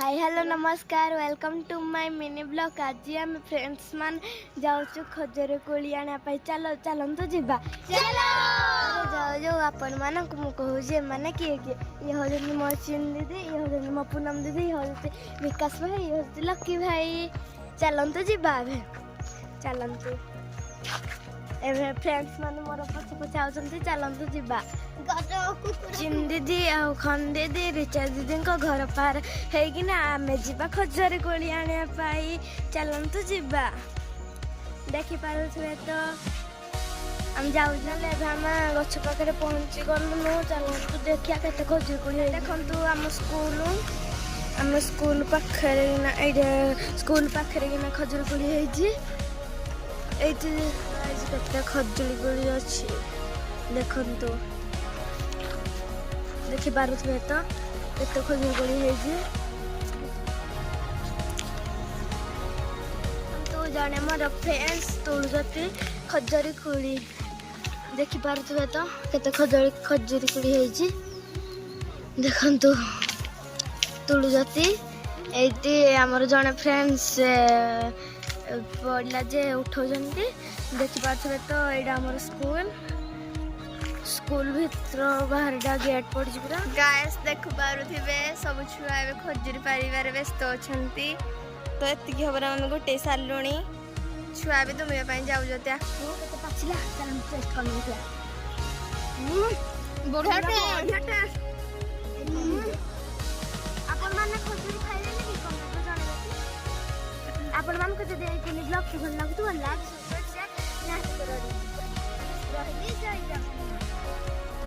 हाय hello नमस्कार welcome to my mini blog. आज आम फ्रेंड्स मान जाऊँ खजर कोली आने चलो चलतु जीवा चलो जाओ जो आपण मान कहूँ मैंने किए किए ये हूँ मो चिन दीदी ये हूँ मो पूनम दीदी ये हूँ विकास भाई ये हूँ लकी भाई चलतु जीवा चलतु एवं फ्रेंड्स मान मोर पछ पछ आउछन्ती चलतु जीवा चिन दीदी आ खन दीदी रिचा दीदी घर पार होना आम जा खजर कोली आने चलतु जीवा देखी पारे तो आम जाऊँ गछ पाखे पहुँची गलुनु चलतु देखिया के खजूर कोली देखु आम स्कूल पाखे स्कूल पाखे खजूर कोली केते खजूर कोली अच्छी देखु देखी पारे तो केते खजूर कोली तो जड़े मोर फ्रेंड्स तुलुजती खजूरी कोली देखी पारे तो केते खजूरी कोली देखु तुलुजती ये आमर जड़े फ्रेंड्स पड़ा जे उठाऊँ देखी पारे तो यहाँ आम स्कूल स्कूल भीतर बाहर गेट पड़ी पूरा गायस देख पारे सब छुआ खजूरी पारिबार व्यस्त अच्छा तो ये खबर आम गोटे सारू छुआ भी दुमिया जाऊँ आपण मानक जदि एई ब्लॉग भल लागुत लाइक सब्सक्राइब शेयर निहाती करियो।